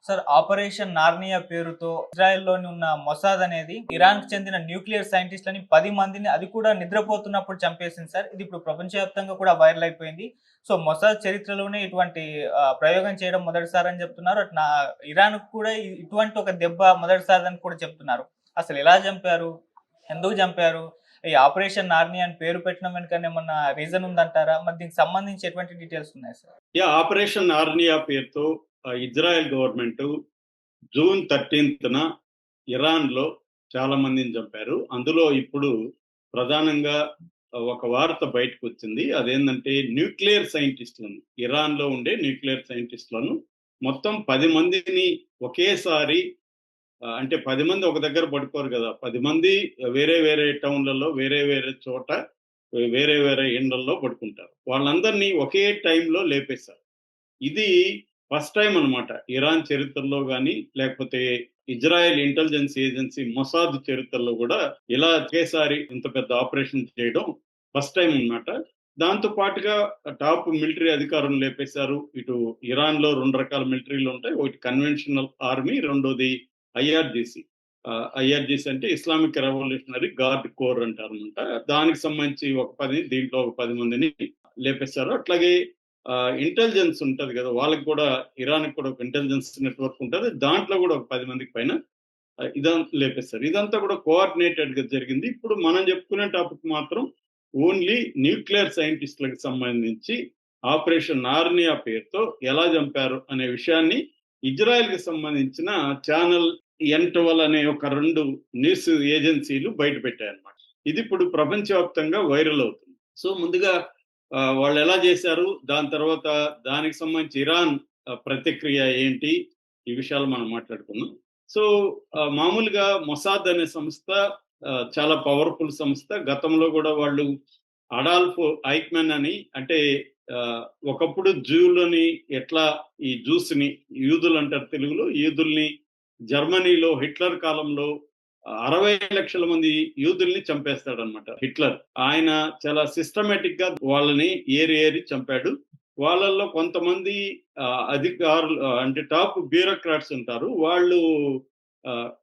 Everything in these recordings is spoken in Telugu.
సార్ ఆపరేషన్ నార్నియా పేరుతో ఇజ్రాయెల్‌లోని ఉన్న మొసాద్ అనేది ఇరాన్‌కి చెందిన న్యూక్లియర్ సైంటిస్ట్‌లని 10 మందిని అది కూడా నిద్రపోతున్నప్పుడు చంపేసింది సార్. ఇది ఇప్పుడు ప్రపంచవ్యాప్తంగా కూడా వైరల్ అయిపోయింది. సో, మొసాద్ చరిత్రలోనే ఇటువంటి ప్రయోగం చేయడం మొదటిసారని చెప్తున్నారు. అటు ఇరాన్‌కి కూడా ఇటువంటి ఒక దెబ్బ మొదటిసారిదని కూడా చెప్తున్నారు. అసలు ఎలా చంపారు? ఎందుకు చంపారు? ఈ ఆపరేషన్ నార్నియా అని పేరు పెట్టడం వెనుకన ఏమన్నా రీజన్ ఉందంటారా? మరి దీనికి సంబంధించి ఎటువంటి డీటెయిల్స్ ఉన్నాయి సార్? ఆపరేషన్ ఆర్నియా పేరుతో ఇజ్రాయెల్ గవర్నమెంట్ జూన్ 13న ఇరాన్‌లో చాలా మందిని చంపారు. అందులో ఇప్పుడు ప్రధానంగా ఒక వార్త బయటకొచ్చింది. అదేందంటే న్యూక్లియర్ సైంటిస్ట్‌లను, ఇరాన్‌లో ఉండే న్యూక్లియర్ సైంటిస్ట్‌లను మొత్తం 10 మందిని ఒకేసారి అంటే 10 మంది ఒక దగ్గర పడుకోరు గదా! 10 మంది వేరే వేరే టౌన్‌లలో, వేరే వేరే చోట, వేరే వేరే ఇండ్లల్లో పడుకుంటారు. వాళ్ళందరినీ ఒకే టైంలో లేపేశారు. ఇది ఫస్ట్ టైమ్ అన్నమాట. ఇరాన్ చరిత్రలో గాని, లేకపోతే ఇజ్రాయెల్ ఇంటెలిజెన్స్ ఏజెన్సీ మొసాద్ చరిత్రలో గూడా ఇలా ఒకేసారి ఇంత పెద్ద ఆపరేషన్ చేయడం ఫస్ట్ టైమ్ అన్నమాట. దాంతో పాటుగా టాప్ మిలిటరీ అధికారులను లేపేశారు. ఇటు ఇరాన్‌లో 2 రకాల మిలిటరీలుంటాయి. ఒకటి కన్వెన్షనల్ ఆర్మీ, రెండోది ఐఆర్‌జీసీ. ఐఆర్‌జీసీ అంటే ఇస్లామిక్ రెవల్యూషనరీ గార్డ్ కోర్ అంటారన్నమాట. దానికి సంబంధించి ఒక 10, దీంట్లో ఒక 10 మందిని లేపేశారు. అట్లాగే ఇంటెలిజెన్స్ ఉంటది గదా! వాళ్ళకి కూడా ఇరాన్‌కి కూడా ఒక ఇంటెలిజెన్స్ నెట్‌వర్క్ ఉంటది. దాంట్లో గూడా ఒక 10 మందికి పైన లేపేశారు. ఇదంతా కూడా కోఆర్డినేటెడ్‌గా జరిగింది. ఇప్పుడు మనం చెప్పుకునే టాపిక్ మాత్రం ఓన్లీ న్యూక్లియర్ సైంటిస్ట్‌లకి సంబంధించి ఆపరేషన్ నార్నియా పేరుతో ఎలా చంపారు అనే విషయాన్ని ఇజ్రాయెల్‌కి సంబంధించిన ఛానల్ ఎన్12 అనే ఒక 2 న్యూస్ ఏజెన్సీలు బయట పెట్టాయన్నమాట. ఇది ఇప్పుడు ప్రపంచవ్యాప్తంగా వైరల్ అవుతుంది. సో, ముందుగా వాళ్ళెలా చేశారు? దాని తర్వాత దానికి సంబంధించి ఇరాన్ ప్రతిక్రియ ఏంటి? ఈ విషయాలు మనం మాట్లాడుకుందాం. సో, మామూలుగా మొసాద్ అనే సంస్థ చాలా పవర్‌ఫుల్ సంస్థ. గతంలో గూడా వాళ్ళు అడాల్ఫ్ ఐక్‌మెన్ అని, అంటే ఒకప్పుడు జూలని ఎట్లా ఈ జూస్‌ని, యూదులంటారు తెలుగులో, యూదుల్ని జర్మనీలో హిట్లర్ కాలంలో 60,00,000 మంది యూదుల్ని చంపేస్తాడన్నమాట హిట్లర్. ఆయన చాలా సిస్టమాటిక్‌గా వాళ్ళని ఏరి ఏరి చంపాడు. వాళ్ళల్లో కొంతమంది అధికారులు, అంటే టాప్ బ్యూరోక్రాట్స్ ఉంటారు. వాళ్ళు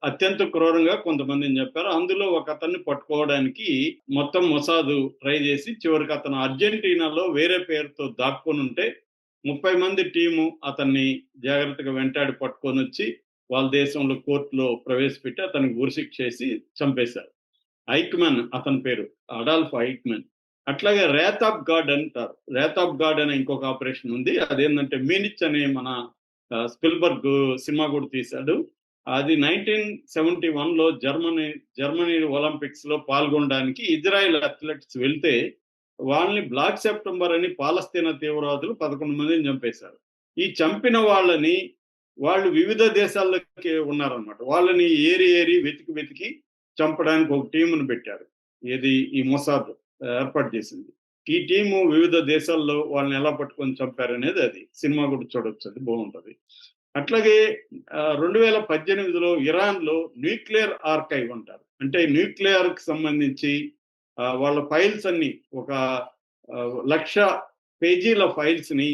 అత్యంత క్రూరంగా కొంతమందిని చంపారు. అందులో ఒకతన్ని పట్టుకోవడానికి మొత్తం మొసాదు ట్రై చేసి చివరికి అతను అర్జెంటీనాలో వేరే పేరుతో దాక్కొనుంటే 30 మంది టీము అతన్ని జాగ్రత్తగా వెంటాడి పట్టుకొనొచ్చి వాళ్ళ దేశంలో కోర్టులో ప్రవేశపెట్టి అతనికి ఉరిశిక్ష చేసి చంపేశారు. ఐక్‌మన్ అతని పేరు. అడాల్ఫ్ ఐక్‌మన్. అట్లాగే రేత్ ఆఫ్ గాడ్ అంటారు. రేత్ ఆఫ్ గాడ్ అనే ఇంకొక ఆపరేషన్ ఉంది. అదేంటంటే మీనిచ్ అనే మన స్పిల్బర్గ్ సినిమా కూడా తీశాడు. అది 1971లో జర్మనీ ఒలింపిక్స్‌లో పాల్గొనడానికి ఇజ్రాయెల్ అథ్లెట్స్ వెళ్తే వాళ్ళని బ్లాక్ సెప్టెంబర్ అని పాలస్తీనా తీవ్రవాదులు 11 మందిని చంపేశారు. ఈ చంపిన వాళ్ళని వాళ్ళు వివిధ దేశాల్లోకి ఉన్నారన్నమాట. వాళ్ళని ఏరి ఏరి వెతికి చంపడానికి ఒక టీముని పెట్టారు. ఈ మొసాద్ ఏర్పాటు చేసింది. ఈ టీము వివిధ దేశాల్లో వాళ్ళని ఎలా పట్టుకొని చంపారనేది అది. సినిమా కూడా చూడొచ్చు. అది బాగుంటది. అట్లాగే 2018లో ఇరాన్‌లో న్యూక్లియర్ ఆర్కైవ్ అంటారు. అంటే న్యూక్లియర్‌కి సంబంధించి వాళ్ళ ఫైల్స్ అన్నీ ఒక 1,00,000 పేజీల ఫైల్స్‌ని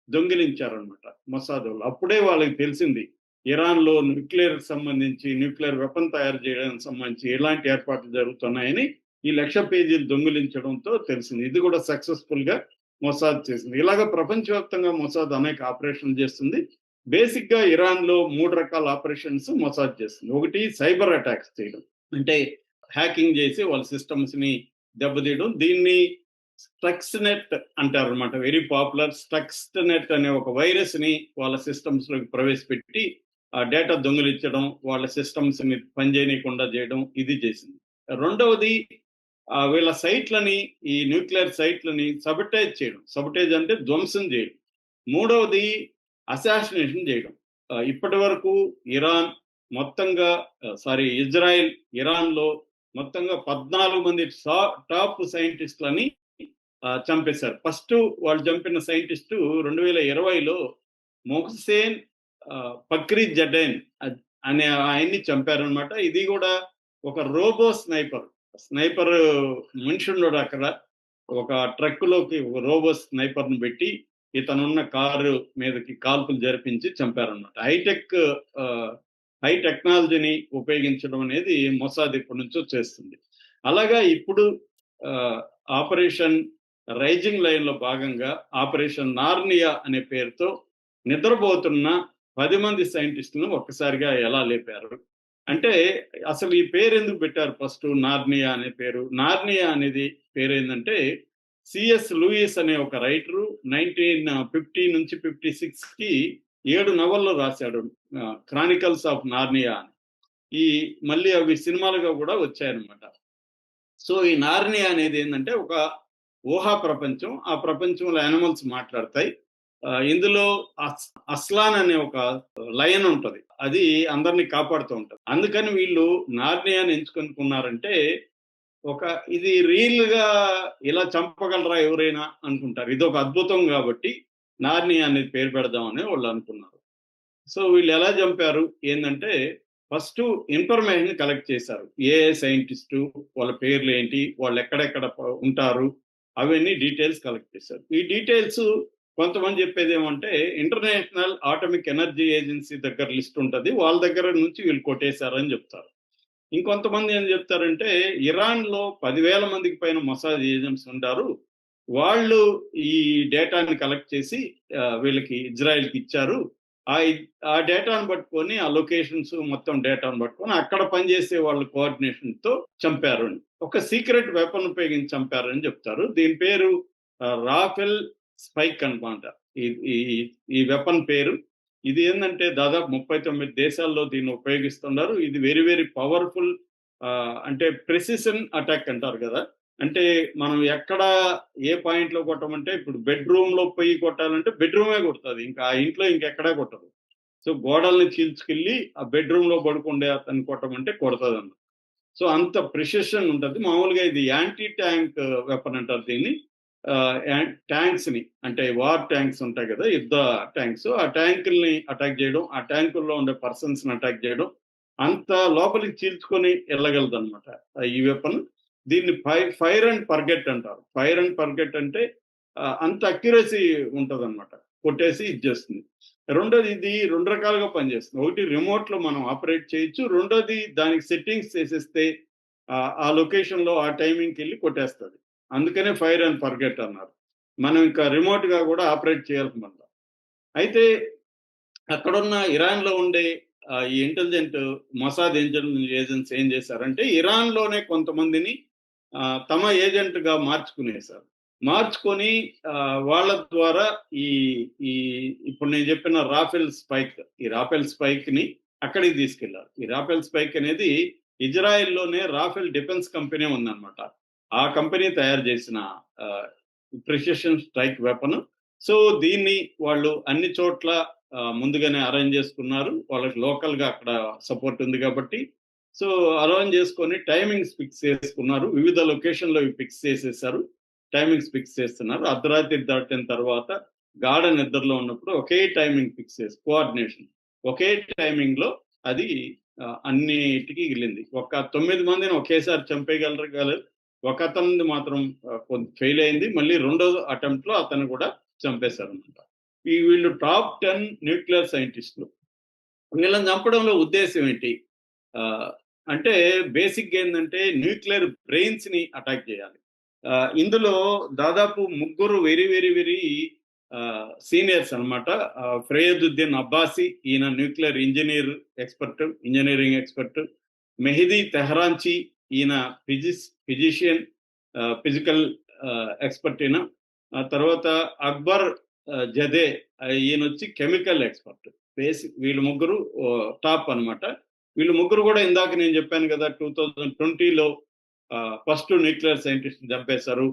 దొంగిలించారన్నమాట మొసాద్ వాళ్ళు. అప్పుడే వాళ్ళకి తెలిసింది ఇరాన్‌లో న్యూక్లియర్‌కి సంబంధించి, న్యూక్లియర్ వెపన్ తయారు చేయడానికి సంబంధించి ఎలాంటి ఏర్పాట్లు జరుగుతున్నాయని ఈ 1,00,000 పేజీలు దొంగిలించడంతో తెలిసింది. ఇది కూడా సక్సెస్‌ఫుల్‌గా మొసాద్ చేసింది. ఇలాగ ప్రపంచవ్యాప్తంగా మొసాద్ అనేక ఆపరేషన్లు చేస్తుంది. బేసిక్‌గా ఇరాన్‌లో 3 రకాల ఆపరేషన్స్ మొసాద్ చేస్తుంది. ఒకటి సైబర్ అటాక్స్ చేయడం. అంటే హ్యాకింగ్ చేసి వాళ్ళ సిస్టమ్స్‌ని దెబ్బతీయడం. దీన్ని స్టక్స్‌నెట్ అంటారన్నమాట. Very popular. స్టక్స్‌నెట్ అనే ఒక వైరస్‌ని వాళ్ళ సిస్టమ్స్‌లోకి ప్రవేశపెట్టి ఆ డేటా దొంగిలించడం, వాళ్ళ సిస్టమ్స్‌ని పనిచేయనీయకుండా చేయడం, ఇది చేసింది. రెండవది వీళ్ళ సైట్‌లని, ఈ న్యూక్లియర్ సైట్‌లని సబోటేజ్ చేయడం. సబోటేజ్ అంటే ధ్వంసం చేయడం. మూడవది అసాసినేషన్ చేయడం. ఇప్పటివరకు ఇరాన్ మొత్తంగా ఇజ్రాయెల్ ఇరాన్‌లో మొత్తంగా 14 మంది టాప్ సైంటిస్ట్‌లని చంపేశారు. ఫస్ట్ వాళ్ళు చంపిన సైంటిస్టు 2020లో మొహ్సేన్ ఫక్రీజడేన్ అనే ఆయన్ని చంపారన్నమాట. ఇది కూడా ఒక రోబో స్నైపర్. స్నైపర్ మనిషి ఉన్నాడు అక్కడ. ఒక ట్రక్‌లోకి ఒక రోబో స్నైపర్‌ని పెట్టి ఇతనున్న కారు మీదకి కాల్పులు జరిపించి చంపారన్నమాట. హై టెక్నాలజీని ఉపయోగించడం అనేది మొసాద్ ఇప్పటి నుంచో చేస్తుంది. అలాగా ఇప్పుడు ఆపరేషన్ రైజింగ్ లైన్ లో భాగంగా ఆపరేషన్ నార్నియా అనే పేరుతో నిద్రపోతున్న 10 మంది సైంటిస్టులను ఒక్కసారిగా ఎలా లేపారు అంటే, అసలు ఈ పేరు ఎందుకు పెట్టారు? ఫస్ట్ నార్నియా అనే పేరు. నార్నియా అనేది పేరు ఏంటంటే, సిఎస్ లూయిస్ అనే ఒక రైటరు 1950 నుంచి 56కి 7 నవలలు రాశాడు. క్రానికల్స్ ఆఫ్ నార్నియా అని. ఈ మళ్ళీ అవి సినిమాలుగా కూడా వచ్చాయన్నమాట. సో ఈ నార్నియా అనేది ఏంటంటే ఒక ఊహా ప్రపంచం. ఆ ప్రపంచంలో యానిమల్స్ మాట్లాడతాయి. ఇందులో అస్లాన్ అనే ఒక లయన్ ఉంటది. అది అందరినీ కాపాడుతూ ఉంటది. అందుకని వీళ్ళు నార్నియాని ఎంచుకున్నారంటే ఇది రియల్ గా ఇలా చంపగలరా ఎవరైనా అనుకుంటారు. ఇది ఒక అద్భుతం కాబట్టి నార్నియా అనేది పేరు పెడదామని వాళ్ళు అనుకున్నారు. సో వీళ్ళు ఎలా చంపారు ఏంటంటే, ఫస్ట్ ఇన్ఫర్మేషన్ కలెక్ట్ చేశారు. ఏ సైంటిస్టు, వాళ్ళ పేర్లు ఏంటి, వాళ్ళు ఎక్కడెక్కడ ఉంటారు, అవన్నీ డీటెయిల్స్ కలెక్ట్ చేశారు. ఈ డీటెయిల్స్ కొంతమంది చెప్పేది ఏమంటే, ఇంటర్నేషనల్ ఆటమిక్ ఎనర్జీ ఏజెన్సీ దగ్గర లిస్ట్ ఉంటుంది, వాళ్ళ దగ్గర నుంచి వీళ్ళు కొట్టేశారని చెప్తారు. ఇంకొంతమంది ఏం చెప్తారంటే, ఇరాన్ లో 10,000 మందికి పైన మొసాద్ ఏజెంట్స్ ఉంటారు, వాళ్ళు ఈ డేటాని కలెక్ట్ చేసి వీళ్ళకి ఇజ్రాయెల్కి ఇచ్చారు. ఆ డేటాను పట్టుకొని, ఆ లొకేషన్స్ మొత్తం డేటాను పట్టుకొని అక్కడ పనిచేసే వాళ్ళ కోఆర్డినేషన్ తో చంపారు అని, ఒక సీక్రెట్ వెపన్ ఉపయోగించి చంపారని చెప్తారు. దీని పేరు రాఫెల్ స్పైక్ అనమాట. ఈ వెపన్ పేరు. ఇది ఏంటంటే దాదాపు 39 దేశాల్లో దీన్ని ఉపయోగిస్తున్నారు. ఇది వెరీ వెరీ పవర్ఫుల్. అంటే ప్రెసిషన్ అటాక్ అంటారు కదా. అంటే మనం ఎక్కడ ఏ పాయింట్ లో కొట్టమంటే, ఇప్పుడు బెడ్రూమ్ లో పోయి కొట్టాలంటే బెడ్రూమే కొడుతుంది, ఇంకా ఆ ఇంట్లో ఇంకెక్కడా కొట్టదు. సో గోడల్ని చీల్చుకెళ్ళి ఆ బెడ్రూమ్ లో పడుకుండే అతన్ని కొట్టమంటే కొడుతుంది అన్నమాట. సో అంత ప్రిసిషన్ ఉంటుంది. మామూలుగా ఇది యాంటీ ట్యాంక్ వెపన్ అంటారు దీన్ని. ట్యాంక్స్ ని, అంటే వార్ ట్యాంక్స్ ఉంటాయి కదా, యుద్ధ ట్యాంక్స్, ఆ ట్యాంకుల్ని అటాక్ చేయడం, ఆ ట్యాంకుల్లో ఉండే పర్సన్స్ ని అటాక్ చేయడం, అంత లోపలికి చీల్చుకొని వెళ్ళగలదు అనమాట ఈ వెపన్. దీన్ని ఫైర్ అండ్ పర్గెట్ అంటారు. ఫైర్ అండ్ పర్గెట్ అంటే అంత అక్యురసీ ఉంటుంది అనమాట, కొట్టేసి ఇది చేస్తుంది. రెండోది, ఇది 2 రకాలుగా పనిచేస్తుంది. ఒకటి, రిమోట్ లో మనం ఆపరేట్ చేయొచ్చు. రెండోది, దానికి సెట్టింగ్స్ చేసేస్తే ఆ లొకేషన్ లో ఆ టైమింగ్కి వెళ్ళి కొట్టేస్తుంది. అందుకనే ఫైర్ అండ్ ఫర్గెట్ అన్నారు. మనం ఇంకా రిమోట్ గా కూడా ఆపరేట్ చేయాలన్నమాట. అయితే అక్కడున్న ఇరాన్ లో ఉండే ఈ ఇంటెలిజెంట్ మొసాద్ ఇంటెలిజెన్స్ ఏజెన్సీ ఏం చేశారంటే, ఇరాన్ లోనే కొంతమందిని తమ ఏజెంట్ గా మార్చుకొని వాళ్ళ ద్వారా ఈ ఈ ఇప్పుడు నేను చెప్పిన రాఫెల్ స్పైక్ ని అక్కడికి తీసుకెళ్లారు. ఈ రాఫెల్ స్పైక్ అనేది ఇజ్రాయెల్లోనే రాఫెల్ డిఫెన్స్ కంపెనీ ఉందన్నమాట. ఆ కంపెనీ తయారు చేసిన ప్రిసిషన్ స్ట్రైక్ వెపన్. సో దీన్ని వాళ్ళు అన్ని చోట్ల ముందుగానే అరేంజ్ చేసుకున్నారు. వాళ్ళకి లోకల్ గా అక్కడ సపోర్ట్ ఉంది కాబట్టి. సో అరేంజ్ చేసుకొని టైమింగ్స్ ఫిక్స్ చేసుకున్నారు. వివిధ లొకేషన్లో ఫిక్స్ చేసేసారు. టైమింగ్స్ ఫిక్స్ చేస్తున్నారు. అర్ధరాత్రి దాటిన తర్వాత గాఢ నిద్రలో ఉన్నప్పుడు ఒకే టైమింగ్ ఫిక్స్ చేసి, కోఆర్డినేషన్ ఒకే టైమింగ్ లో అది అన్నిటికీ వెళ్ళింది. ఒక 9 మందిని ఒకేసారి చంపేయగలరు. ఒక అతనిది మాత్రం ఫెయిల్ అయింది. మళ్ళీ రెండో అటెంప్ట్ లో అతను కూడా చంపేశారు అనమాట. వీళ్ళు టాప్ 10 న్యూక్లియర్ సైంటిస్టులు. వీళ్ళని చంపడంలో ఉద్దేశం ఏంటి అంటే, బేసిక్ ఏంటంటే న్యూక్లియర్ బ్రెయిన్స్ ని అటాక్ చేయాలి. ఇందులో దాదాపు 3 వెరీ వెరీ వెరీ సీనియర్స్ అనమాట. ఫ్రయదుద్దీన్ అబ్బాసి, ఈయన న్యూక్లియర్ ఇంజనీరింగ్ ఎక్స్పర్ట్. మెహదీ తెహరాన్చి, ఈయన ఫిజిషియన్, ఫిజికల్ ఎక్స్పర్ట్ ఈయన. తర్వాత అక్బర్ జదే, ఈయన వచ్చి కెమికల్ ఎక్స్పర్ట్. వీళ్ళు 3 టాప్ అనమాట. వీళ్ళు 3 కూడా ఇందాక నేను చెప్పాను కదా, 2020లో ఫస్ట్ న్యూక్లియర్ సైంటిస్ట్ చంపేశారు,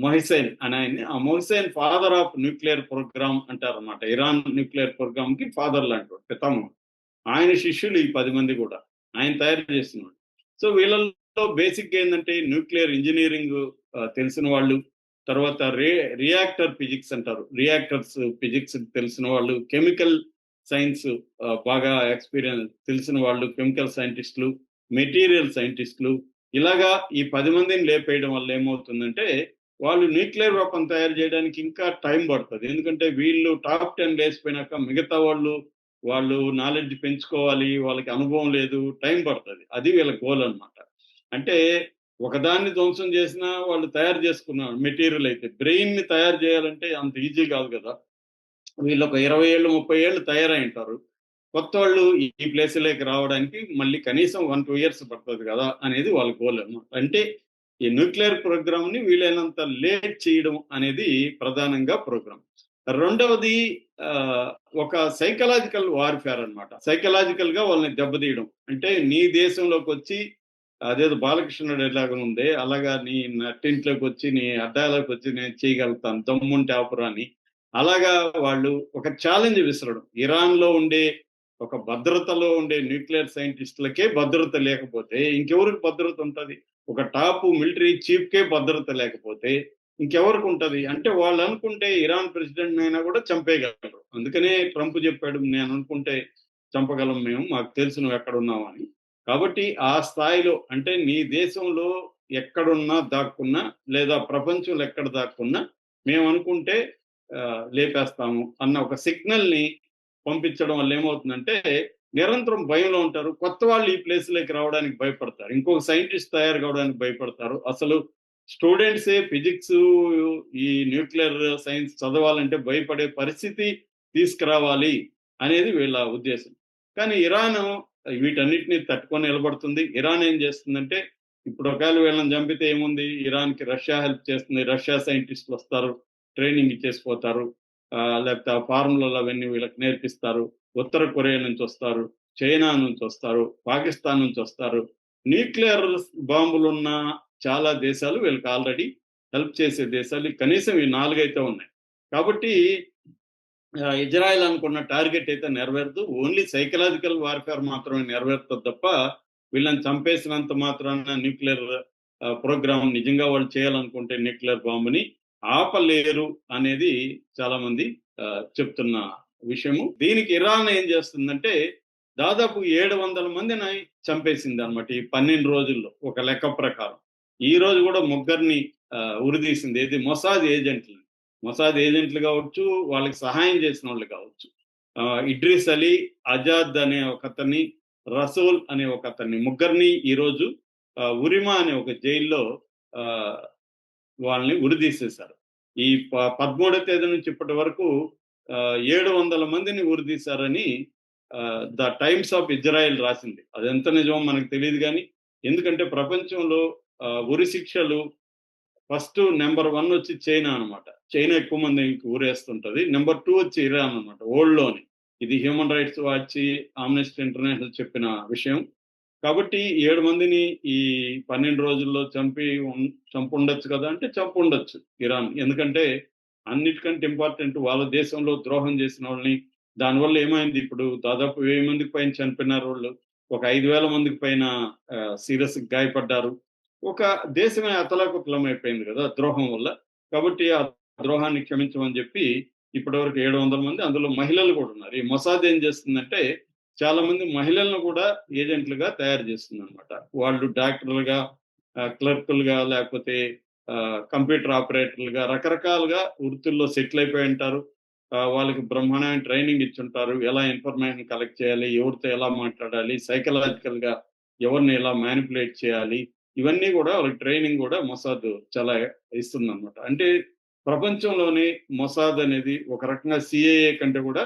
మొహిసెన్ అని ఆయన్ని. ఆ మొహిసెన్ ఫాదర్ ఆఫ్ న్యూక్లియర్ ప్రోగ్రామ్ అంటారు అనమాట. ఇరాన్ న్యూక్లియర్ ప్రోగ్రామ్ కి ఫాదర్ లాంటి పితామహుడు. ఆయన శిష్యులు ఈ 10 మంది కూడా, ఆయన తయారు చేస్తున్నాడు. సో వీళ్ళలో బేసిక్ ఏంటంటే న్యూక్లియర్ ఇంజనీరింగ్ తెలిసిన వాళ్ళు, తర్వాత రియాక్టర్ ఫిజిక్స్ అంటారు, రియాక్టర్స్ ఫిజిక్స్ తెలిసిన వాళ్ళు, కెమికల్ సైన్స్ బాగా ఎక్స్పీరియన్స్ తెలిసిన వాళ్ళు, కెమికల్ సైంటిస్టులు, మెటీరియల్ సైంటిస్టులు. ఇలాగా ఈ 10 మందిని లేపేయడం వల్ల ఏమవుతుందంటే, వాళ్ళు న్యూక్లియర్ వెపన్ తయారు చేయడానికి ఇంకా టైం పడుతుంది. ఎందుకంటే వీళ్ళు టాప్ 10 లేసిపోయినాక మిగతా వాళ్ళు నాలెడ్జ్ పెంచుకోవాలి, వాళ్ళకి అనుభవం లేదు, టైం పడుతుంది. అది వీళ్ళ గోల్ అనమాట. అంటే ఒకదాన్ని ధ్వంసం చేసినా వాళ్ళు తయారు చేసుకున్నారు మెటీరియల్ అయితే. బ్రెయిన్‌ని తయారు చేయాలంటే అంత ఈజీ కాదు కదా! వీళ్ళు ఒక 20 ఏళ్ళు, 30 ఏళ్ళు తయారై ఉంటారు. కొత్తోళ్ళు ఈ ప్లేస్‌లోకి రావడానికి మళ్ళీ కనీసం 1, 2 ఇయర్స్ పడతది కదా! అనేది వాళ్ళ గోల్ అన్నమాట. అంటే ఈ న్యూక్లియర్ ప్రోగ్రామ్‌ని వీలైనంత లేట్ చేయడం అనేది ప్రధానంగా ప్రోగ్రామ్. రెండవది ఆహ్, ఒక సైకలాజికల్ వార్‌ఫేర్ అన్నమాట. సైకలాజికల్‌గా వాళ్ళని దెబ్బతీయడం. అంటే నీ దేశంలోకొచ్చి అదేదో బాలకృష్ణ డైలాగ్ ఉందే, అలాగా నీ నట్టింట్లోకొచ్చి, నీ అడ్డాలోకొచ్చి నేను చేయగలుగుతాను దమ్ముంటే ఆపురా అని. అలాగా వాళ్ళు ఒక ఛాలెంజ్ విసరడం. ఇరాన్‌లో ఉండే ఒక భద్రతలో ఉండే న్యూక్లియర్ సైంటిస్ట్‌లకే భద్రత లేకపోతే ఇంకెవరికి భద్రత ఉంటది? ఒక టాప్ మిలిటరీ చీఫ్‌కే భద్రత లేకపోతే ఇంకెవరికుంటది? అంటే వాళ్ళనుకుంటే ఇరాన్ ప్రెసిడెంట్‌నైనా గూడా చంపేయగలరు. అందుకనే ట్రంప్ జెప్పాడు, నేననుకుంటే చంపగలం మేము. మాకు తెలుసు నువ్వెక్కడున్నావని. కాబట్టి ఆ స్థాయిలో అంటే నీ దేశంలో ఎక్కడున్నా దాక్కున్నా, లేదా ప్రపంచంలో ఎక్కడ దాక్కున్నా మేమనుకుంటే లేపేస్తాము అన్న ఒక సిగ్నల్‌ని పంపించడం వల్ల ఏమవుతుందంటే, నిరంతరం భయంలో ఉంటారు. కొత్త వాళ్ళు ఈ ప్లేస్‌లోకి రావడానికి భయపడతారు. ఇంకొక సైంటిస్ట్ తయారు కావడానికి భయపడతారు. అసలు స్టూడెంట్సే ఫిజిక్సు, ఈ న్యూక్లియర్ సైన్స్ చదవాలంటే భయపడే పరిస్థితి తీసుకురావాలి అనేది వీళ్ళ ఉద్దేశం. కానీ ఇరాను వీటన్నిటిని తట్టుకొని నిలబడుతుంది. ఇరాన్ ఏం చేస్తుందంటే, ఇప్పుడు ఒకవేళ వీళ్ళని చంపితే ఏముంది? ఇరాన్‌కి రష్యా హెల్ప్ చేస్తుంది. రష్యా సైంటిస్టులొస్తారు. ట్రైనింగ్ ఇచ్చేసిపోతారు. లేకపోతే ఆ ఫార్ములాలు అవన్నీ వీళ్ళకి నేర్పిస్తారు. ఉత్తర కొరియా నుంచొస్తారు. చైనా నుంచొస్తారు. పాకిస్తాన్ నుంచొస్తారు. న్యూక్లియర్ బాంబులున్న చాలా దేశాలు వీళ్ళకి ఆల్రెడీ హెల్ప్ చేసే దేశాలు కనీసం ఈ 4 అయితే ఉన్నాయి. కాబట్టి ఇజ్రాయెల్ అనుకున్న టార్గెట్ అయితే నెరవేరదు. ఓన్లీ సైకలాజికల్ వార్‌ఫేర్ మాత్రమే నెరవేరుతది తప్ప, వీళ్ళని చంపేసినంత మాత్రాన న్యూక్లియర్ ప్రోగ్రామ్ నిజంగా వాళ్ళు చేయాలనుకుంటే న్యూక్లియర్ బాంబ్‌ని ఆపలేరు అనేది చాలామంది చెప్తున్న విషయము. దీనికి ఇరాన్ ఏం చేస్తుందంటే, దాదాపు 700 మందిని చంపేసిందనమాట ఈ 12 రోజుల్లో ఒక లెక్క ప్రకారం. ఈ రోజు గూడా ముగ్గురిని ఉరితీసింది. ఏది మొసాద్ ఏజెంట్లని. మొసాద్ ఏజెంట్లు గావచ్చు, వాళ్ళకి సహాయం చేసినోళ్ళు గావచ్చు. ఇడ్రిస్ అలీ, అజాద్ అనే ఒకతన్ని, రసూల్ అనే ఒకతన్ని ముగ్గురిని ఈరోజు ఉరిమా అనే ఒక జైల్లో ఆహ్, వాళ్ళని ఉరితీసేశారు. ఈ 13వ తేదీ నుంచి ఇప్పటి వరకు 700 మందిని ఉరితీశారని ద టైమ్స్ ఆఫ్ ఇజ్రాయెల్ రాసింది. అదెంత నిజమో మనకు తెలీదు గానీ, ఎందుకంటే ప్రపంచంలో ఉరి శిక్షలు ఫస్ట్ నంబర్ 1 వచ్చి చైనా అనమాట. చైనా ఎక్కువ మందికి ఊరేస్తుంటది. నంబర్ 2 వచ్చి ఇరాన్ అనమాట వరల్డ్‌లోని. ఇది human rights watch, Amnesty international చెప్పిన విషయం. కాబట్టి 7 మందిని ఈ 12 రోజుల్లో చంపుండొచ్చు కదా! అంటే చంపుండొచ్చు ఇరాన్. ఎందుకంటే అన్నిటికంటే ఇంపార్టెంట్ వాళ్ళ దేశంలో ద్రోహం చేసినోళ్ళని, దానివల్ల ఏమైంది ఇప్పుడు దాదాపు 1000 మందికి పైన చనిపోయినారు వాళ్ళు. ఒక 5,000 మందికి పైన సీరియస్‌గా గాయపడ్డారు. ఒక దేశమే అతలాకుతలమైపోయింది గదా! ద్రోహం వల్ల. కాబట్టి ఆ ద్రోహాన్ని క్షమించమని జెప్పి ఇప్పటివరకు 700 మంది, అందులో మహిళలు గూడా ఉన్నారు. ఈ మొసాద్ ఏం జేస్తుందంటే, చాలా మంది మహిళలను గూడా ఏజెంట్లుగా తయారు జేస్తుందనమాట. వాళ్ళు డాక్టర్లుగా, క్లర్కులుగా, లేకపోతే కంప్యూటర్ ఆపరేటర్లుగా రకరకాలుగా వృత్తుల్లో సెటిల్ అయిపోయి ఉంటారు. వాళ్ళకి బ్రహ్మాండమైన ట్రైనింగ్ ఇచ్చుంటారు. ఎలా ఇన్ఫర్మేషన్ కలెక్ట్ చేయాలి? ఎవరితో ఎలా మాట్లాడాలి? సైకలాజికల్‌గా ఎవరిని ఎలా మానిప్యులేట్ చేయాలి? ఇవన్నీ గూడా వాళ్ళకి ట్రైనింగ్ గూడా మొసాద్ చాలా ఇస్తుందనమాట. అంటే ప్రపంచంలోనే మొసాద్ అనేది ఒక రకంగా సీఐఏ కంటే గూడా